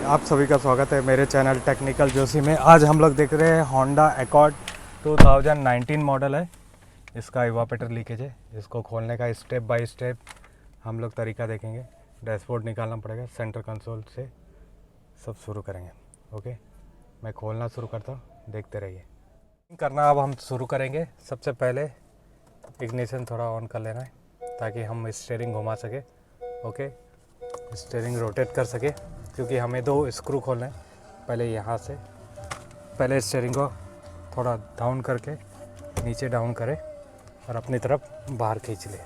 आप सभी का स्वागत है मेरे चैनल टेक्निकल जोशी में। आज हम लोग देख रहे हैं होंडा अकॉर्ड 2019 मॉडल है। इसका इवापोरेटर लीकेज है। इसको खोलने का स्टेप बाय स्टेप हम लोग तरीका देखेंगे। डैशबोर्ड निकालना पड़ेगा, सेंटर कंसोल से सब शुरू करेंगे। ओके, मैं खोलना शुरू करता हूँ, देखते रहिए। करना अब हम शुरू करेंगे। सबसे पहले इग्निशन थोड़ा ऑन कर लेना है ताकि हम स्टीयरिंग घुमा सके। ओके, स्टीयरिंग रोटेट कर सके, क्योंकि हमें दो स्क्रू खोलने हैं। पहले यहाँ से पहले स्टीयरिंग को थोड़ा डाउन करके नीचे डाउन करें और अपनी तरफ बाहर खींच ले।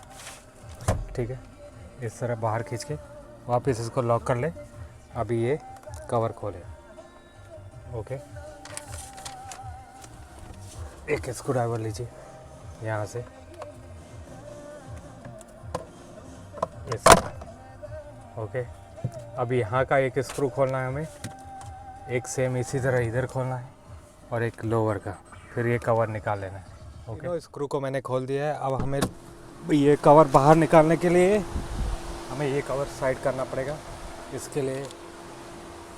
ठीक है, इस तरह बाहर खींच के वापस इसको लॉक कर ले। अभी ये कवर खोले। ओके, एक स्क्रू ड्राइवर लीजिए यहाँ से, इस तरह। ओके, अब यहाँ का एक स्क्रू खोलना है हमें, एक सेम इसी तरह इधर खोलना है और एक लोअर का, फिर ये कवर निकाल लेना है। ओके, स्क्रू को मैंने खोल दिया है। अब हमें ये कवर बाहर निकालने के लिए हमें ये कवर साइड करना पड़ेगा। इसके लिए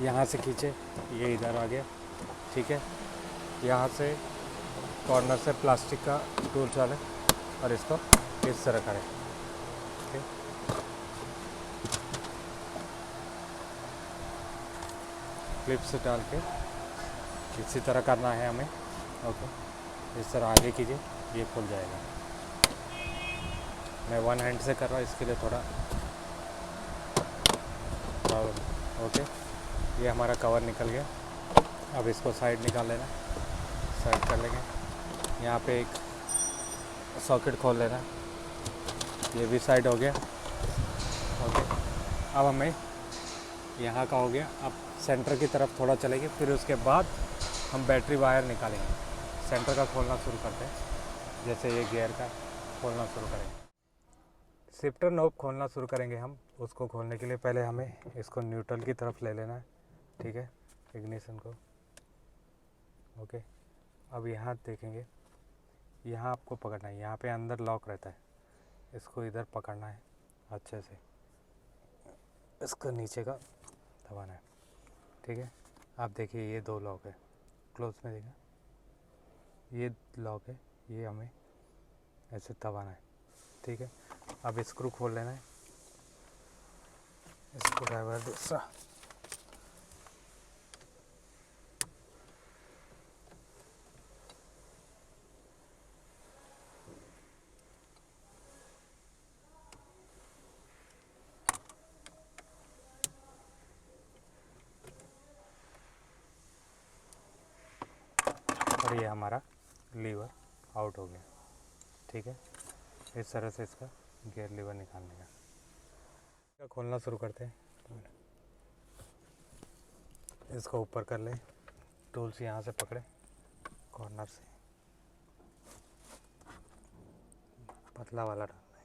यहाँ से खींचे, ये इधर आ गया। ठीक है, यहाँ से कॉर्नर से प्लास्टिक का टूल चालें और इसको इस तरह करें। ठीक, क्लिप से डाल के इसी तरह करना है हमें। ओके, इस तरह आगे कीजिए, ये खुल जाएगा। मैं वन हैंड से कर रहा हूँ, इसके लिए थोड़ा प्रॉब्लम। ओके, ये हमारा कवर निकल गया। अब इसको साइड निकाल लेना, साइड कर लेंगे। यहाँ पे एक सॉकेट खोल लेना, ये भी साइड हो गया। ओके, अब हमें यहाँ का हो गया। अब सेंटर की तरफ थोड़ा चलेंगे, फिर उसके बाद हम बैटरी वायर निकालेंगे। सेंटर का खोलना शुरू करते हैं, जैसे ये गियर का खोलना शुरू करेंगे। शिफ्टर नॉब खोलना शुरू करेंगे हम। उसको खोलने के लिए पहले हमें इसको न्यूट्रल की तरफ ले लेना है। ठीक है, इग्निशन को। ओके, अब यहाँ देखेंगे, यहाँ आपको पकड़ना है, यहाँ पे अंदर लॉक रहता है, इसको इधर पकड़ना है अच्छे से, इसको नीचे का दबाना है। ठीक है, आप देखिए ये दो लॉक है, क्लोज में देखा, ये लॉक है, ये हमें ऐसे दबाना है। ठीक है, अब स्क्रू खोल लेना है, स्क्रू ड्राइवर दूसरा। और ये हमारा लीवर आउट हो गया। ठीक है, इस तरह से इसका गियर लीवर निकालने का खोलना शुरू करते हैं। इसको ऊपर कर लें, टूल्स यहाँ से पकड़े, कॉर्नर से पतला वाला डालना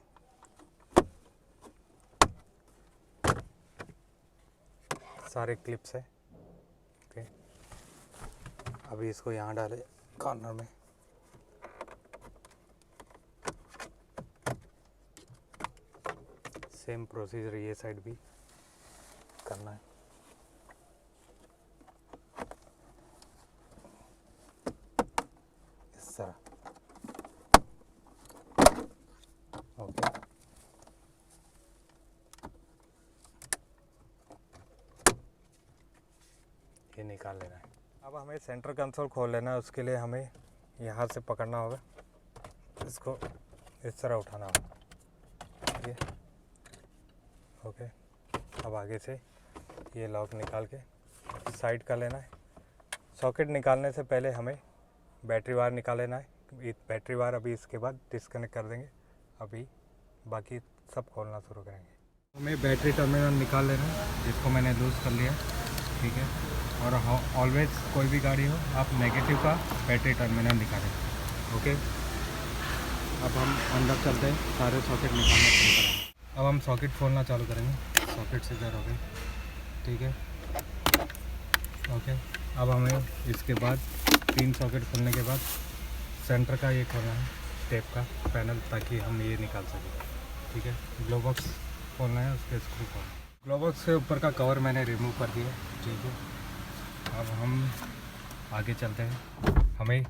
है। सारे क्लिप्स है। ओके, अभी इसको यहाँ डालें कॉर्नर में। सेम प्रोसीजर ये साइड भी करना है। इस तरह। ओके, ये निकाल लेना है। अब हमें सेंटर कंसोल खोल लेना है। उसके लिए हमें यहाँ से पकड़ना होगा, इसको इस तरह उठाना होगा। ठीक है, ओके, अब आगे से ये लॉक निकाल के साइड कर लेना है। सॉकेट निकालने से पहले हमें बैटरी वायर निकाल लेना है। बैटरी वायर अभी इसके बाद डिस्कनेक्ट कर देंगे। अभी बाकी सब खोलना शुरू करेंगे। हमें बैटरी टर्मिनल निकाल लेना है, जिसको मैंने लूज़ कर लिया। ठीक है, और ऑलवेज कोई भी गाड़ी हो, आप नेगेटिव का बैटरी टर्मिनल निकालें। ओके, अब हम अंदर चलते हैं, सारे सॉकेट निकालना शुरू करेंगे। अब हम सॉकेट खोलना चालू करेंगे। सॉकेट से इधर हो गए। ठीक है, ओके, अब हमें इसके बाद 3 सॉकेट खोलने के बाद सेंटर का ये खोलना है, टेप का पैनल, ताकि हम ये निकाल सकें। ठीक है, ग्लो बॉक्स खोलना है, उसके स्क्रू खोलना है। ग्लोबॉक्स के ऊपर का कवर मैंने रिमूव कर दिया, ठीक है। अब हम आगे चलते हैं। हमें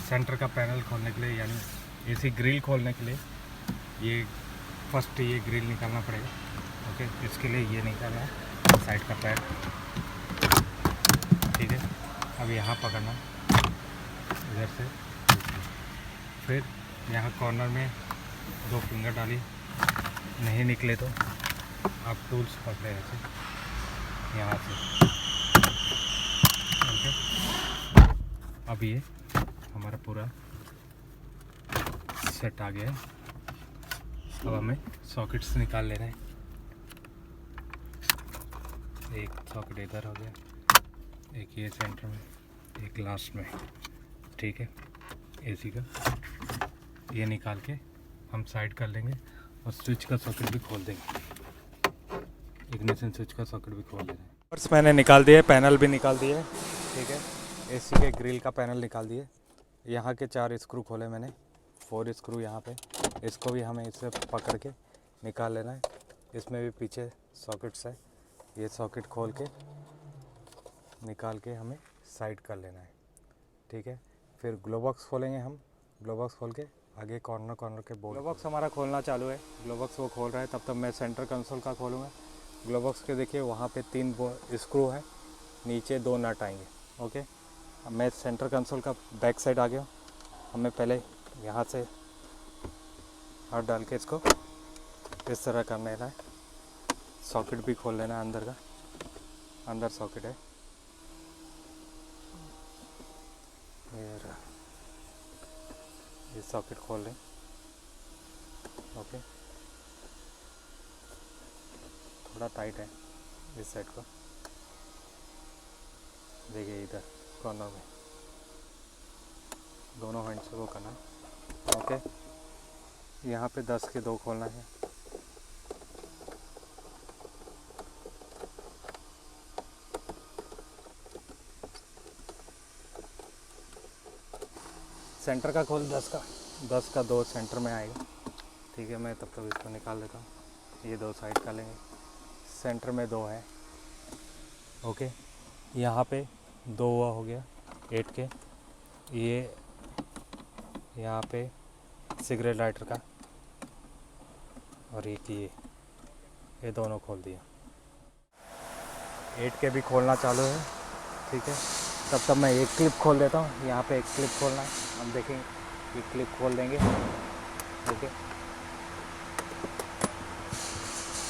सेंटर का पैनल खोलने के लिए, यानी एसी ग्रिल खोलने के लिए ये फर्स्ट ये ग्रिल निकालना पड़ेगा, ओके। इसके लिए ये निकालना है साइड का पैर, ठीक है। अब यहाँ पकड़ना इधर से, फिर यहाँ कॉर्नर में 2 फिंगर डालिए, नहीं निकले तो आप टूल्स पकड़े ऐसे यहाँ से, ओके। अब ये हमारा पूरा सेट आ गया है। अब हमें सॉकेट्स निकाल लेना है। एक सॉकेट इधर हो गया, एक ये सेंटर में, एक लास्ट में, ठीक है। एसी का ये निकाल के हम साइड कर लेंगे और स्विच का सॉकेट भी खोल देंगे, इग्निशन स्विच का सॉकेट भी खोल देंगे। बस मैंने निकाल दिए, पैनल भी निकाल दिए, ठीक है। एसी के ग्रिल का पैनल निकाल दिए। यहाँ के 4 स्क्रू खोले मैंने, 4 स्क्रू यहाँ पे, इसको भी हमें इससे पकड़ के निकाल लेना है। इसमें भी पीछे सॉकेट्स है, ये सॉकेट खोल के निकाल के हमें साइड कर लेना है, ठीक है। फिर ग्लोबॉक्स खोलेंगे हम, ग्लोबॉक्स खोल के आगे कॉर्नर के बोर्ड। ग्लोबॉक्स हमारा खोलना चालू है, ग्लोबॉक्स वो खोल रहा है, तब तक मैं सेंटर कंसोल का खोलूँगा। ग्लोबॉक्स के देखिए वहाँ पे 3 स्क्रू है, नीचे 2 नट आएंगे, ओके। अब मैं सेंटर कंसोल का बैक साइड आ गया। हमें पहले यहाँ से हाथ डाल के इसको इस तरह करना है। सॉकेट भी खोल लेना है अंदर का, अंदर सॉकेट है ये सॉकेट खोल लें, ओके। थोड़ा टाइट है इस साइड को, देखिए इधर कॉर्नर में दोनों हैंड से वो करना, ओके। यहाँ पे 10 के 2 खोलना है, सेंटर का खोल 10 का 2 सेंटर में आएगा, ठीक है। मैं तब तक इसको निकाल लेता हूँ। ये 2 साइड का लेंगे, सेंटर में 2 है, ओके। यहाँ पे 2 हुआ हो गया 8 के। ये यहाँ पे सिगरेट लाइटर का, और एक ये दोनों खोल दिया। 8 के भी खोलना चालू है, ठीक है। तब तक मैं एक क्लिप खोल देता हूँ। यहाँ पे एक क्लिप खोलना है, हम देखेंगे ये क्लिप खोल देंगे, ओके।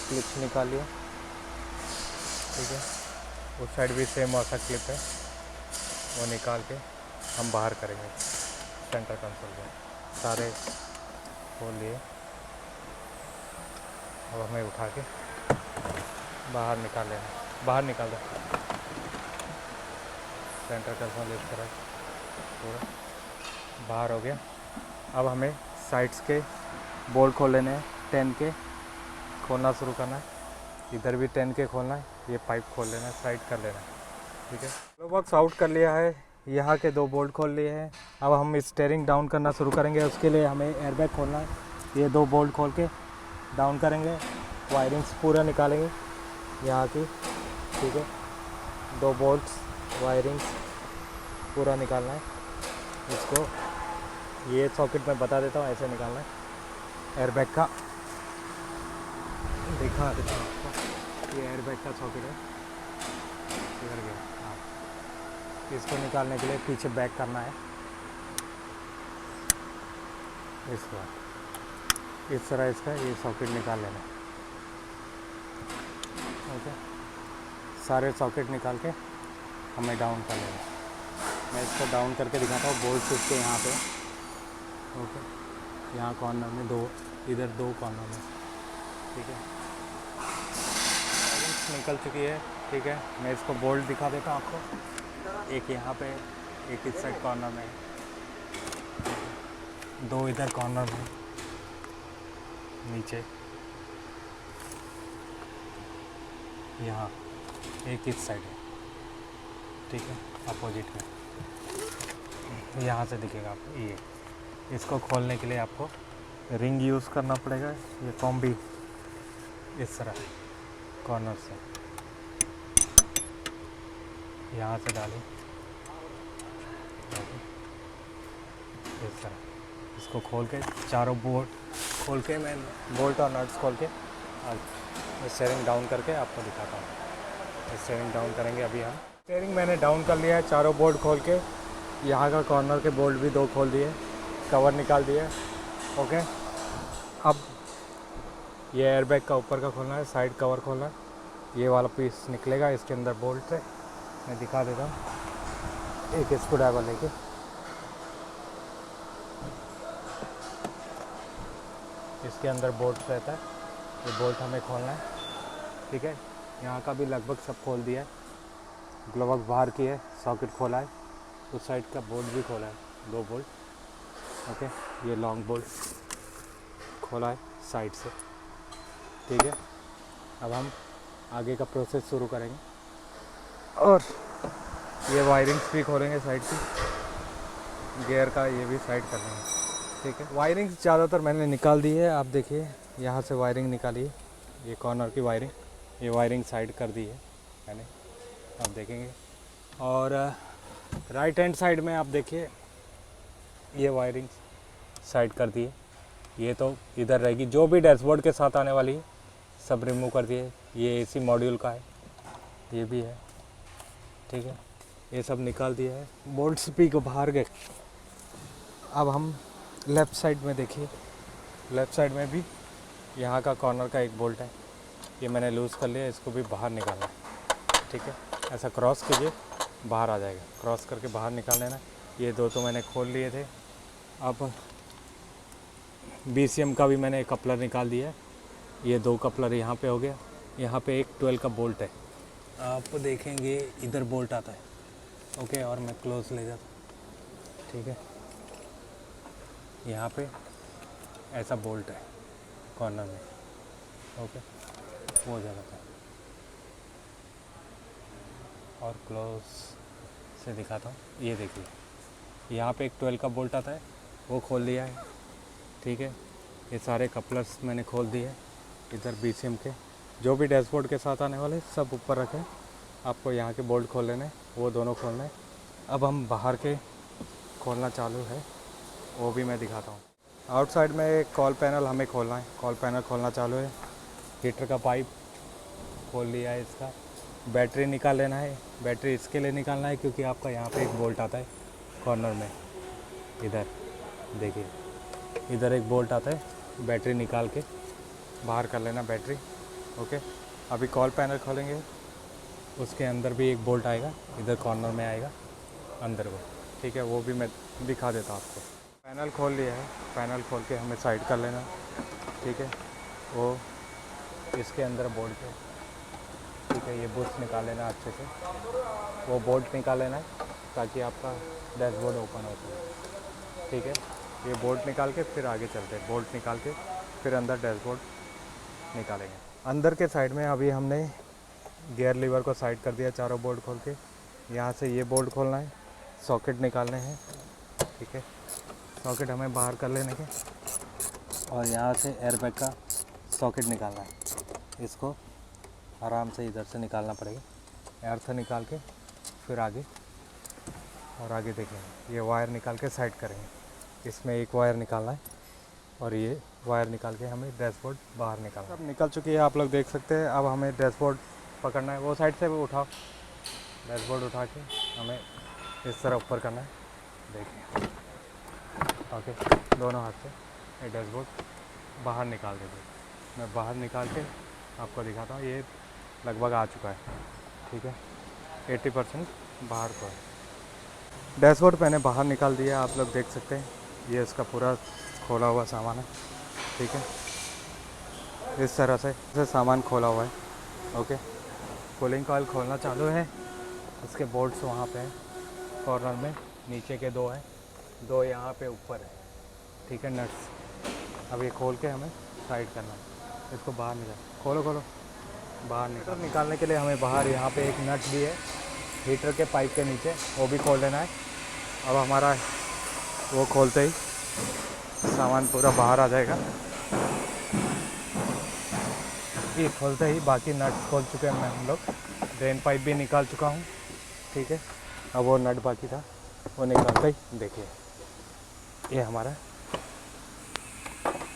क्लिप्स निकाल लिया, ठीक है। उस साइड भी सेम वैसा क्लिप है, वो निकाल के हम बाहर करेंगे सेंटर कंसोल में। सारे खोल लिए, अब हमें उठा के बाहर निकाल लेना, बाहर निकाल दो सेंटर कंसोल इस तरह पूरा बाहर हो गया। अब हमें साइड्स के बोल्ट खोल लेने हैं, 10 के खोलना शुरू करना है। इधर भी 10 के खोलना है, ये पाइप खोल लेना है, साइड कर लेना है, ठीक है। ग्लोबॉक्स आउट कर लिया है, यहाँ के 2 बोल्ट खोल लिए हैं। अब हम स्टीयरिंग डाउन करना शुरू करेंगे, उसके लिए हमें एयरबैग खोलना है। ये 2 बोल्ट खोल के डाउन करेंगे, वायरिंग्स पूरा निकालेंगे यहाँ की, ठीक है। 2 बोल्ट्स वायरिंग्स पूरा निकालना है। इसको ये सॉकेट मैं बता देता हूँ, ऐसे निकालना है। एयरबैग का दिखा देता हूँ आपको, ये एयरबैग का सॉकेट है, इधर गया। हाँ, इसको निकालने के लिए पीछे बैक करना है, इस तरह इसका ये सॉकेट निकाल लेना है, ओके। सारे सॉकेट निकाल के हमें डाउन कर लेना है। मैं इसको डाउन करके दिखाता हूँ। बोल्ट इसके यहाँ पे, ओके। यहाँ कॉर्नर में 2, इधर 2 कॉर्नर में, ठीक है। निकल चुकी है, ठीक है। मैं इसको बोल्ट दिखा देता हूँ आपको। एक यहाँ पे, एक इस साइड कॉर्नर में, 2 इधर कॉर्नर में नीचे, यहाँ एक इस साइड है, ठीक है, अपोजिट में। यहाँ से दिखेगा आपको। ये इसको खोलने के लिए आपको रिंग यूज़ करना पड़ेगा, ये कॉम्बी इस तरह, कॉर्नर से यहाँ से डालें इस तरह। इसको खोल के चारों बोल्ट खोल के मैं बोल्ट और नट्स खोल के स्टीयरिंग डाउन करके आपको दिखाता हूँ। स्टीयरिंग डाउन करेंगे अभी हम। स्टीयरिंग मैंने डाउन कर लिया है, चारों बोल्ट खोल के। यहाँ का कॉर्नर के बोल्ट भी 2 खोल दिए, कवर निकाल दिए। ओके, अब ये एयरबैग का ऊपर का खोलना है, साइड कवर खोलना है। ये वाला पीस निकलेगा इसके अंदर बोल्ट है, मैं दिखा देता हूँ एक स्क्रू ड्राइवर लेके। इसके अंदर बोल्ट रहता है, ये बोल्ट हमें खोलना है। ठीक है, यहाँ का भी लगभग सब खोल दिया है, ग्लोव बाहर की है, सॉकेट खोला है, उस साइड का बोल्ट भी खोला है, 2 बोल्ट। ओके, ये लॉन्ग बोल्ट खोला है साइड से। ठीक है, अब हम आगे का प्रोसेस शुरू करेंगे और ये वायरिंग्स भी खोलेंगे साइड की, गियर का ये भी साइड कर लेंगे। ठीक है, वायरिंग ज़्यादातर मैंने निकाल दी है। आप देखिए यहाँ से वायरिंग निकाली है, ये कॉर्नर की वायरिंग, ये वायरिंग साइड कर दी है मैंने, आप देखेंगे। और राइट हैंड साइड में आप देखिए ये वायरिंग साइड कर दी है। ये तो इधर रहेगी, जो भी डैशबोर्ड के साथ आने वाली है सब रिमूव कर दिए। ये एसी मॉड्यूल का है, ये भी है। ठीक है, ये सब निकाल दिया है, बोल्ट्स भी को बाहर गए। अब हम लेफ़्ट साइड में देखिए, लेफ़्ट साइड में भी यहाँ का कॉर्नर का एक बोल्ट है, ये मैंने लूज़ कर लिया, इसको भी बाहर निकालना है। ठीक है, ऐसा क्रॉस कीजिए, बाहर आ जाएगा, क्रॉस करके बाहर निकाल लेना। ये 2 तो मैंने खोल लिए थे। अब BCM का भी मैंने एक कपलर निकाल दिया है, ये 2 कपलर यहाँ पे हो गया। यहाँ पे एक 12 का बोल्ट है, आप देखेंगे इधर बोल्ट आता है। ओके, और मैं क्लोज ले जाता हूँ। ठीक है, यहाँ पे ऐसा बोल्ट है कॉर्नर में। ओके, वो हो जाता है। और क्लोज से दिखाता हूँ, ये देखिए यहाँ पे एक 12 का बोल्ट आता है, वो खोल दिया है। ठीक है, ये सारे कपलर्स मैंने खोल दिए हैं। इधर BCM के जो भी डैशबोर्ड के साथ आने वाले सब ऊपर रखें। आपको यहाँ के बोल्ट खोल लेने, वो दोनों खोलने। अब हम बाहर के खोलना चालू है, वो भी मैं दिखाता हूँ। आउटसाइड में एक कॉल पैनल हमें खोलना है, कॉल पैनल खोलना चालू है। हीटर का पाइप खोल लिया है, इसका बैटरी निकाल लेना है। बैटरी इसके लिए निकालना है क्योंकि आपका यहाँ पे एक बोल्ट आता है कॉर्नर में, इधर देखिए, इधर एक बोल्ट आता है। बैटरी निकाल के बाहर कर लेना बैटरी। ओके, अभी कॉल पैनल खोलेंगे, उसके अंदर भी एक बोल्ट आएगा, इधर कॉर्नर में आएगा अंदर वो। ठीक है, वो भी मैं दिखा देता हूँ आपको। पैनल खोल लिया है, पैनल खोल के हमें साइड कर लेना। ठीक है, वो इसके अंदर बोल्ट है। ठीक है, ये बुश निकाल लेना अच्छे से, वो बोल्ट निकाल लेना है ताकि आपका डैशबोर्ड ओपन हो जाए। ठीक है, ये बोल्ट निकाल के फिर आगे चलते हैं, बोल्ट निकाल के फिर अंदर डैशबोर्ड निकालेंगे। अंदर के साइड में अभी हमने गियर लीवर को साइड कर दिया, चारों बोल्ट खोल के। यहाँ से ये बोल्ट खोलना है, सॉकेट निकालने हैं। ठीक है, सॉकेट हमें बाहर कर लेने के, और यहाँ से एयरबैग का सॉकेट निकालना है। इसको आराम से इधर से निकालना पड़ेगा, अर्थ निकाल के फिर आगे, और आगे देखेंगे। ये वायर निकाल के साइड करेंगे, इसमें एक वायर निकालना है और ये वायर निकाल के हमें डैशबोर्ड बाहर निकालना है। सब निकल चुकी है, आप लोग देख सकते हैं। अब हमें डैशबोर्ड पकड़ना है, वो साइड से भी उठाओ, डैशबोर्ड उठा के हमें इस तरह ऊपर करना है। देखिए, ओके, दोनों हाथ से ये डैशबोर्ड बाहर निकाल दीजिए। मैं बाहर निकाल के आपको दिखाता हूँ। ये लगभग आ चुका है। ठीक है, 80% बाहर को है। डैशबोर्ड मैंने बाहर निकाल दिया, आप लोग देख सकते हैं। ये इसका पूरा खोला हुआ सामान है। ठीक है, इस तरह से सामान खोला हुआ है। ओके, कूलिंग कॉइल खोलना चालू है। इसके बोल्ट्स वहाँ पे हैं कॉर्नर में, नीचे के 2 हैं, 2 यहाँ पे ऊपर है। ठीक है, नट्स अब ये खोल के हमें साइड करना है। इसको बाहर निकाल, खोलो खोलो, बाहर निकालने के लिए हमें बाहर यहाँ पे एक नट भी है हीटर के पाइप के नीचे, वो भी खोल लेना है। अब हमारा वो खोलते ही सामान पूरा बाहर आ जाएगा। ये खोलते ही बाकी नट खोल चुके हैं हम लोग। ड्रेन पाइप भी निकाल चुका हूँ, ठीक है। अब वो नट बाकी था, वो निकालते ही देखिए ये हमारा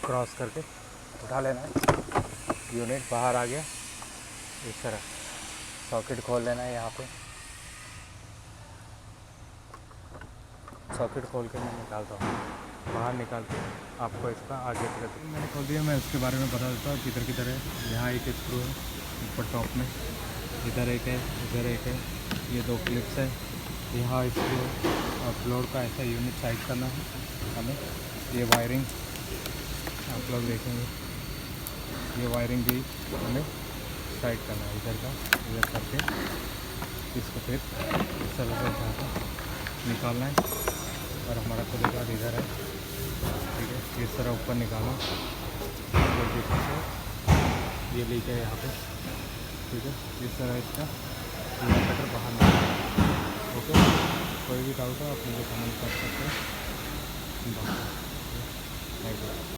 क्रॉस करके उठा लेना है। यूनिट बाहर आ गया, इस तरह सॉकेट खोल लेना है। यहाँ पे सॉकेट खोल के मैं निकालता हूँ, बाहर निकाल के आपको इसका आगे तक मैंने खोल दिया। मैं उसके बारे में बता देता हूँ किधर किधर है। यहाँ एक स्क्रू है ऊपर टॉप में, इधर एक है, इधर एक है, ये 2 क्लिप्स है। यहाँ स्क्रू और फ्लोर का ऐसा यूनिट साइड करना है हमें। ये वायरिंग आप लोग देखेंगे, ये वायरिंग भी हमें साइड करना है इधर का, इधर करके इसको फिर इस तरह से उठा कर निकालना है। और हमारा खुद का इधर है, ठीक है। इस तरह ऊपर निकालना, तो देखिए से ये लीक है यहाँ पे, ठीक है। इस तरह इसका पूरा कटर बाहर निकालना, ओके। कोई भी डाउट हो आप मुझे कमेंट कर सकते हैं।